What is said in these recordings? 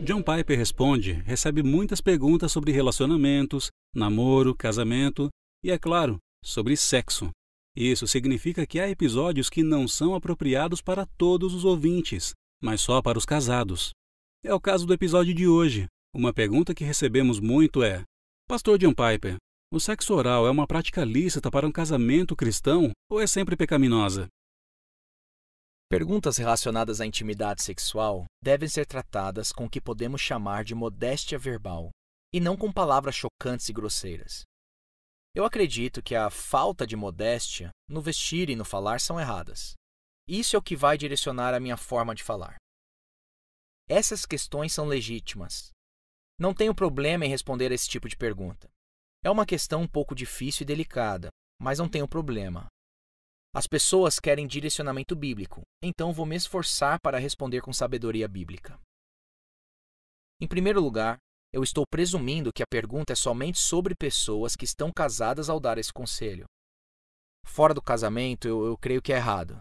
John Piper Responde recebe muitas perguntas sobre relacionamentos, namoro, casamento e, é claro, sobre sexo. Isso significa que há episódios que não são apropriados para todos os ouvintes, mas só para os casados. É o caso do episódio de hoje. Uma pergunta que recebemos muito é: Pastor John Piper, o sexo oral é uma prática lícita para um casamento cristão ou é sempre pecaminosa? Perguntas relacionadas à intimidade sexual devem ser tratadas com o que podemos chamar de modéstia verbal, e não com palavras chocantes e grosseiras. Eu acredito que a falta de modéstia no vestir e no falar são erradas. Isso é o que vai direcionar a minha forma de falar. Essas questões são legítimas. Não tenho problema em responder a esse tipo de pergunta. É uma questão um pouco difícil e delicada, mas não tenho problema. As pessoas querem direcionamento bíblico, então vou me esforçar para responder com sabedoria bíblica. Em primeiro lugar, eu estou presumindo que a pergunta é somente sobre pessoas que estão casadas ao dar esse conselho. Fora do casamento, eu creio que é errado.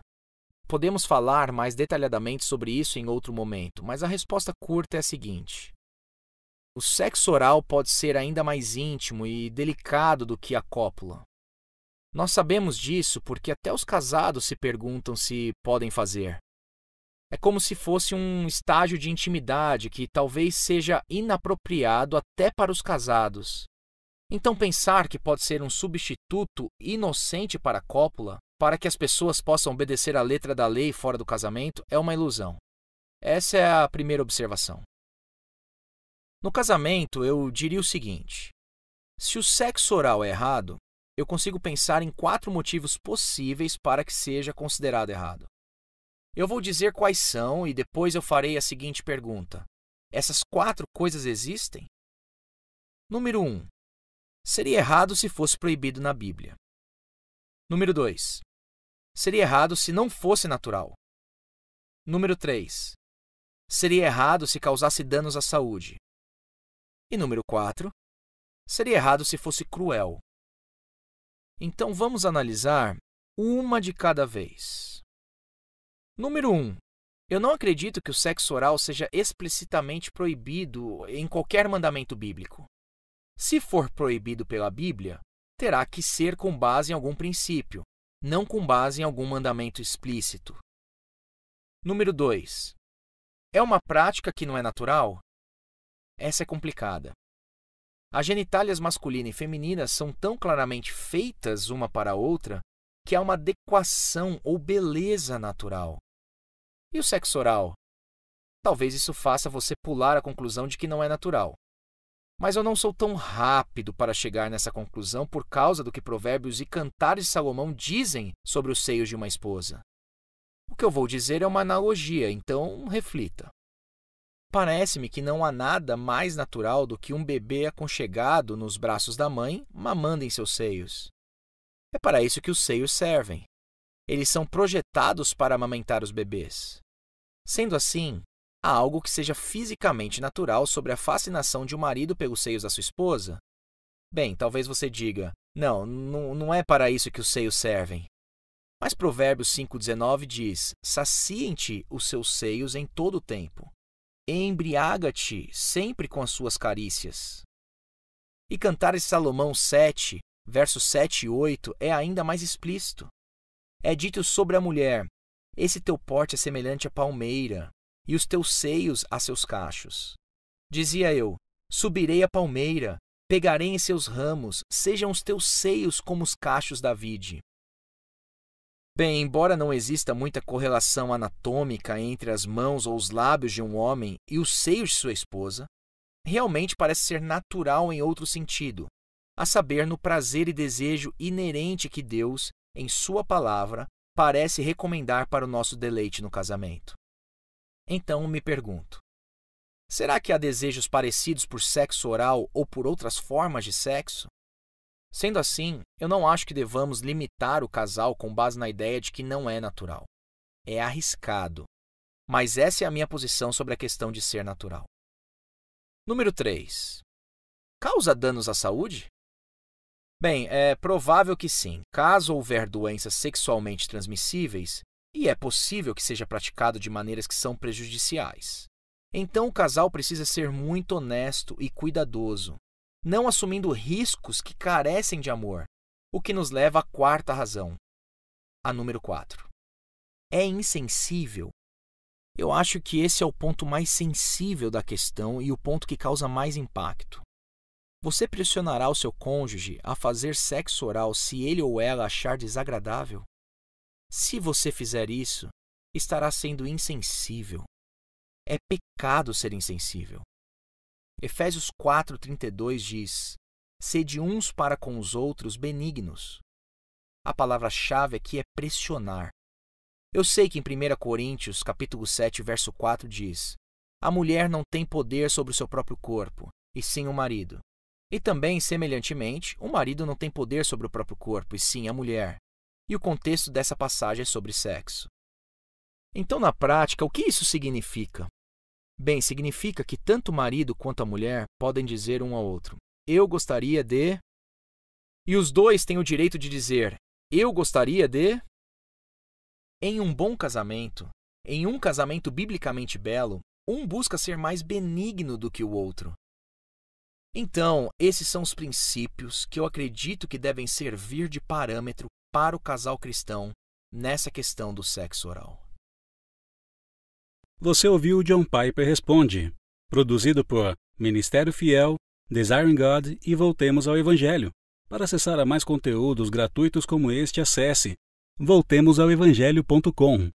Podemos falar mais detalhadamente sobre isso em outro momento, mas a resposta curta é a seguinte: o sexo oral pode ser ainda mais íntimo e delicado do que a cópula. Nós sabemos disso porque até os casados se perguntam se podem fazer. É como se fosse um estágio de intimidade que talvez seja inapropriado até para os casados. Então pensar que pode ser um substituto inocente para a cópula, para que as pessoas possam obedecer à letra da lei fora do casamento, é uma ilusão. Essa é a primeira observação. No casamento, eu diria o seguinte: se o sexo oral é errado, eu consigo pensar em 4 motivos possíveis para que seja considerado errado. Eu vou dizer quais são e depois eu farei a seguinte pergunta: essas 4 coisas existem? Número 1. Seria errado se fosse proibido na Bíblia. Número 2. Seria errado se não fosse natural. Número 3. Seria errado se causasse danos à saúde. E número 4. Seria errado se fosse cruel. Então vamos analisar uma de cada vez. Número 1. Eu não acredito que o sexo oral seja explicitamente proibido em qualquer mandamento bíblico. Se for proibido pela Bíblia, terá que ser com base em algum princípio, não com base em algum mandamento explícito. Número 2. É uma prática que não é natural? Essa é complicada. As genitálias masculina e feminina são tão claramente feitas uma para a outra que há uma adequação ou beleza natural. E o sexo oral? Talvez isso faça você pular a conclusão de que não é natural. Mas eu não sou tão rápido para chegar nessa conclusão por causa do que Provérbios e Cantares de Salomão dizem sobre os seios de uma esposa. O que eu vou dizer é uma analogia, então reflita. Parece-me que não há nada mais natural do que um bebê aconchegado nos braços da mãe, mamando em seus seios. É para isso que os seios servem. Eles são projetados para amamentar os bebês. Sendo assim, há algo que seja fisicamente natural sobre a fascinação de um marido pelos seios da sua esposa? Bem, talvez você diga: não é para isso que os seios servem. Mas Provérbios 5,19 diz: saciem-te os seus seios em todo o tempo. Embriaga-te sempre com as suas carícias. E Cantares de Salomão 7, versos 7 e 8 é ainda mais explícito. É dito sobre a mulher: esse teu porte é semelhante à palmeira, e os teus seios a seus cachos. Dizia eu: subirei a palmeira, pegarei em seus ramos, sejam os teus seios como os cachos da vide. Bem, embora não exista muita correlação anatômica entre as mãos ou os lábios de um homem e os seios de sua esposa, realmente parece ser natural em outro sentido, a saber, no prazer e desejo inerente que Deus, em sua palavra, parece recomendar para o nosso deleite no casamento. Então me pergunto: será que há desejos parecidos por sexo oral ou por outras formas de sexo? Sendo assim, eu não acho que devamos limitar o casal com base na ideia de que não é natural. É arriscado, mas essa é a minha posição sobre a questão de ser natural. Número 3. Causa danos à saúde? Bem, é provável que sim, caso houver doenças sexualmente transmissíveis, e é possível que seja praticado de maneiras que são prejudiciais. Então o casal precisa ser muito honesto e cuidadoso, não assumindo riscos que carecem de amor, o que nos leva à quarta razão, a número 4. É insensível? Eu acho que esse é o ponto mais sensível da questão e o ponto que causa mais impacto. Você pressionará o seu cônjuge a fazer sexo oral se ele ou ela achar desagradável? Se você fizer isso, estará sendo insensível. É pecado ser insensível. Efésios 4:32 diz: sede uns para com os outros benignos. A palavra-chave aqui é pressionar. Eu sei que em 1 Coríntios, capítulo 7, verso 4 diz: a mulher não tem poder sobre o seu próprio corpo, e sim o marido. E também, semelhantemente, o marido não tem poder sobre o próprio corpo, e sim a mulher. E o contexto dessa passagem é sobre sexo. Então, na prática, o que isso significa? Bem, significa que tanto o marido quanto a mulher podem dizer um ao outro: eu gostaria de... E os dois têm o direito de dizer: eu gostaria de... Em um bom casamento, em um casamento biblicamente belo, um busca ser mais benigno do que o outro. Então, esses são os princípios que eu acredito que devem servir de parâmetro para o casal cristão nessa questão do sexo oral. Você ouviu John Piper Responde, produzido por Ministério Fiel, Desiring God e Voltemos ao Evangelho. Para acessar a mais conteúdos gratuitos como este, acesse voltemosaoevangelho.com.